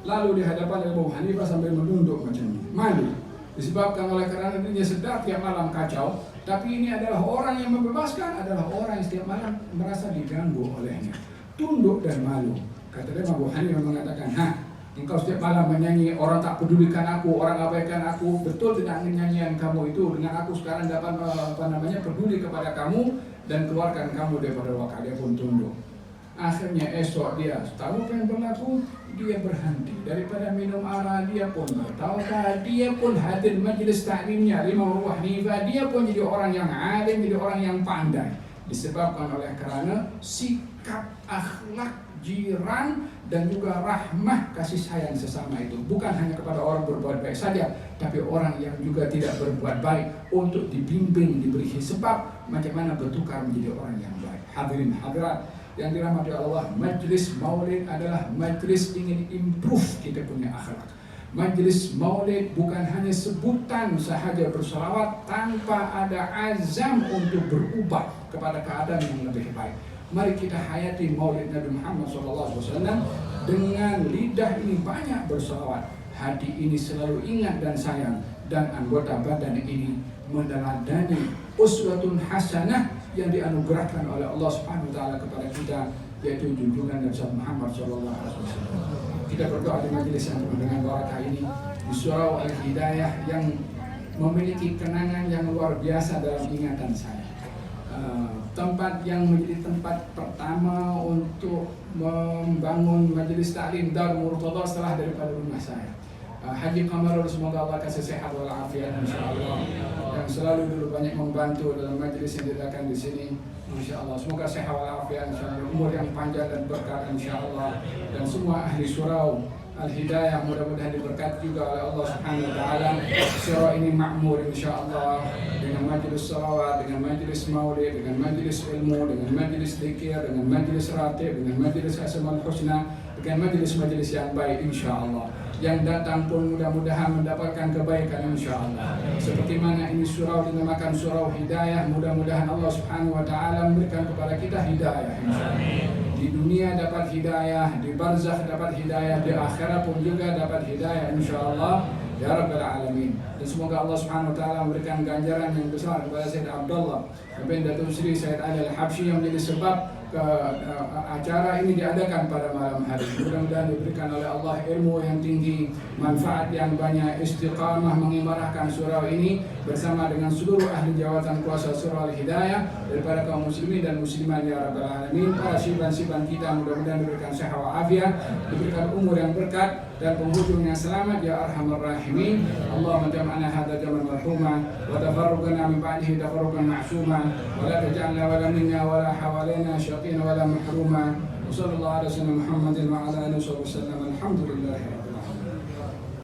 lalu di hadapan Abu Hanifah sambil menunduk macam ini. Malu. Disebabkan oleh karena dirinya sedar tiap malam kacau, tapi ini adalah orang yang membebaskan, adalah orang yang setiap malam merasa diganggu olehnya. Tunduk dan malu. Kata dia, Abu Hanifah mengatakan, engkau setiap malam menyanyi, orang tak pedulikan aku, orang abaikan aku. Betul dengan nyanyian kamu itu, dengan aku sekarang dapat peduli kepada kamu dan keluarkan kamu daripada neraka. Dia pun tunduk. Akhirnya esok dia tahu apa yang berlaku, dia berhenti daripada minum arak, dia pun bertaubat, dia pun hadir majlis taklimnya Imam Abu Hanifah, dia pun jadi orang yang alim, jadi orang yang pandai, disebabkan oleh karena sikap akhlak jiran dan juga rahmah kasih sayang sesama itu, bukan hanya kepada orang berbuat baik saja, tapi orang yang juga tidak berbuat baik untuk dibimbing, diberi sebab macam mana bertukar menjadi orang yang baik. Hadirin hadirat yang dirahmati Allah, majlis maulid adalah majlis ingin improve kita punya akhlak. Majlis maulid bukan hanya sebutan sahaja berselawat tanpa ada azam untuk berubah kepada keadaan yang lebih baik. Mari kita hayati maulid Nabi Muhammad SAW dengan lidah ini banyak berselawat, hati ini selalu ingat dan sayang, dan anggota badan ini meneladani uswatun hasanah yang dianugerahkan oleh Allah Subhanahu wa taala kepada kita, yaitu junjungan Nabi Muhammad sallallahu alaihi wasallam. Kita berdoa di majelis yang penuh dengan barakah ini di surau Al-Hidayah yang memiliki kenangan yang luar biasa dalam ingatan saya. Tempat yang menjadi tempat pertama untuk membangun majelis taklim Darul Murtada setelah daripada rumah saya. Haji Qamarul, semoga Allah kasih sehat walafiat insyaallah, yang selalu dulu banyak membantu dalam majlis yang diadakan di sini insyaallah. Semoga sehat walafiat insyaallah, umur yang panjang dan berkah insyaallah, dan semua ahli surau Al-Hidayah mudah-mudahan diberkati juga oleh Allah Subhanahu wa taala. Surau ini makmur insyaallah dengan majlis salawat, dengan majlis maulid, dengan majlis ilmu, dengan majlis zikir, dengan majlis ratib, dengan majlis asmaul husna, dengan majlis-majlis yang baik insyaallah. Yang datang pun mudah-mudahan mendapatkan kebaikan insyaallah. Seperti mana ini surau dinamakan surau hidayah, mudah-mudahan Allah Subhanahu wa taala memberikan kepada kita hidayah insyaallah. Di dunia dapat hidayah, di barzakh dapat hidayah, di akhirat pun juga dapat hidayah insyaallah ya rabbal alamin. Dan semoga Allah Subhanahu wa taala memberikan ganjaran yang besar kepada Sayyid Abdullah bin Datuk Sri Sayyid Ali Al-Habsyi yang menjadi sebab acara ini diadakan pada malam hari. Mudah-mudahan diberikan oleh Allah ilmu yang tinggi, manfaat yang banyak, istiqamah mengimarahkan surau ini bersama dengan seluruh ahli jawatan kuasa surau Al-Hidayah daripada kaum muslimin dan muslimat ya rabbal alamin. Para siban-siban kita mudah-mudahan diberikan sehat walafiat, diberikan umur yang berkat dan penghujung yang selamat ya arhamar rahimin. Allahumma jam'ana hadza jam'an marhuma wa tafarraqna min ba'dihi tafarruqan ma'suma wa la taj'alna wa la minna wa la hawalaina syaqina wa la mahruma. Wassallallahu ala sayyidina Muhammadin wa ala alihi wasallam. Alhamdulillahi rabbil alamin.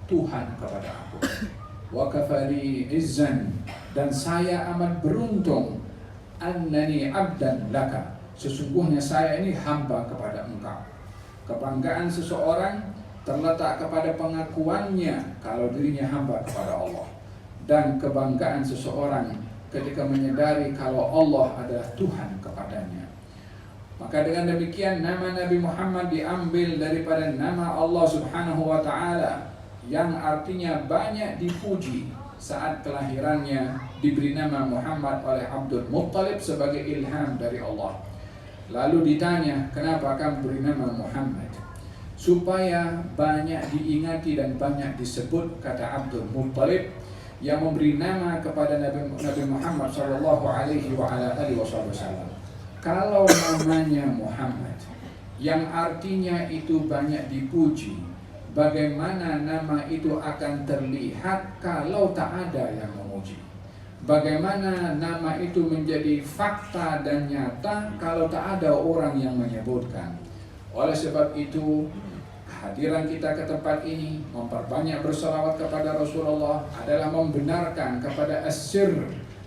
Tuhan kepada aku wa kafali izzan, dan saya amat beruntung, annani abdan laka, sesungguhnya saya ini hamba kepada engkau. Kebanggaan seseorang terletak kepada pengakuannya kalau dirinya hamba kepada Allah, dan kebanggaan seseorang ketika menyadari kalau Allah adalah Tuhan kepadanya. Maka dengan demikian nama Nabi Muhammad diambil daripada nama Allah Subhanahu wa taala yang artinya banyak dipuji. Saat kelahirannya diberi nama Muhammad oleh Abdul Muttalib sebagai ilham dari Allah. Lalu ditanya, kenapa kamu beri nama Muhammad? Supaya banyak diingati dan banyak disebut, kata Abdul Muttalib, yang memberi nama kepada Nabi Muhammad sallallahu alaihi wasallam. Kalau namanya Muhammad yang artinya itu banyak dipuji, bagaimana nama itu akan terlihat kalau tak ada yang memuji? Bagaimana nama itu menjadi fakta dan nyata kalau tak ada orang yang menyebutkan? Oleh sebab itu, kehadiran kita ke tempat ini, memperbanyak berselawat kepada Rasulullah adalah membenarkan kepada asir,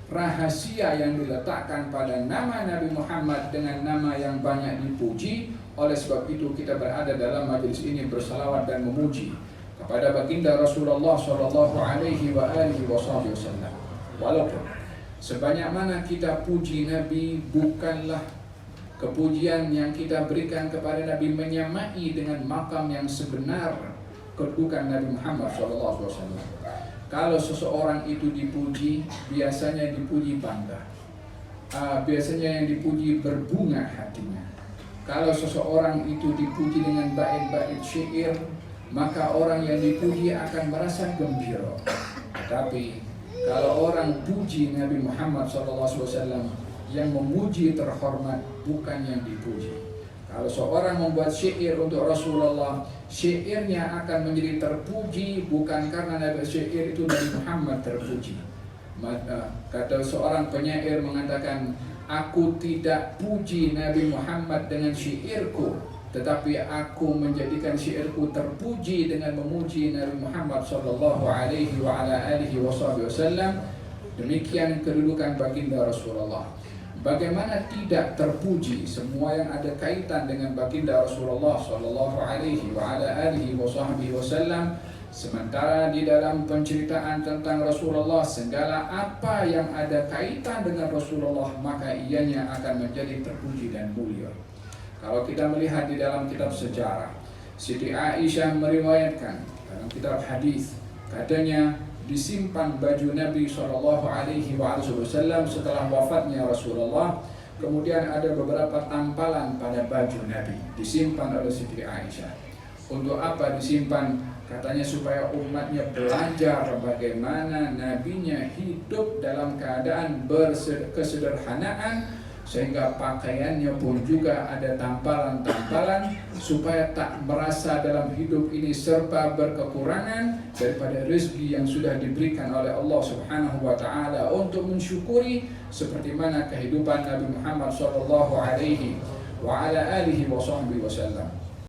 rahasia yang diletakkan pada nama Nabi Muhammad dengan nama yang banyak dipuji. Oleh sebab itu kita berada dalam majelis ini berselawat dan memuji kepada baginda Rasulullah sallallahu alaihi wasallam. Walaupun sebanyak mana kita puji Nabi bukanlah kepujian yang kita berikan kepada Nabi menyamai dengan makam yang sebenar kedudukan Nabi Muhammad SAW. Kalau seseorang itu dipuji, biasanya dipuji bangga, biasanya yang dipuji berbunga hatinya. Kalau seseorang itu dipuji dengan bait-bait syair, maka orang yang dipuji akan merasa gembira. Tapi kalau orang puji Nabi Muhammad SAW, yang memuji terhormat, bukan yang dipuji. Kalau seorang membuat syair untuk Rasulullah, syairnya akan menjadi terpuji bukan karena syair itu Nabi Muhammad terpuji. Kata seorang penyair mengatakan, aku tidak puji Nabi Muhammad dengan syairku, tetapi aku menjadikan syairku terpuji dengan memuji Nabi Muhammad sallallahu alaihi wa ala alihi wasallam. Demikian kedudukan baginda Rasulullah. Bagaimana tidak terpuji semua yang ada kaitan dengan baginda Rasulullah sallallahu alaihi wa ala alihi wasallam, sementara di dalam penceritaan tentang Rasulullah segala apa yang ada kaitan dengan Rasulullah maka ianya akan menjadi terpuji dan mulia. Kalau kita melihat di dalam kitab sejarah, Siti Aisyah meriwayatkan dalam kitab hadis, katanya disimpan baju Nabi SAW setelah wafatnya Rasulullah. Kemudian ada beberapa tampalan pada baju Nabi disimpan oleh Siti Aisyah. Untuk apa disimpan? Katanya supaya umatnya belajar bagaimana nabinya hidup dalam keadaan kesederhanaan, sehingga pakaiannya pun juga ada tampalan-tampalan supaya tak merasa dalam hidup ini serba berkekurangan daripada rezeki yang sudah diberikan oleh Allah Subhanahu wa taala, untuk mensyukuri seperti mana kehidupan Nabi Muhammad sallallahu alaihi wa ala alihi wasallam.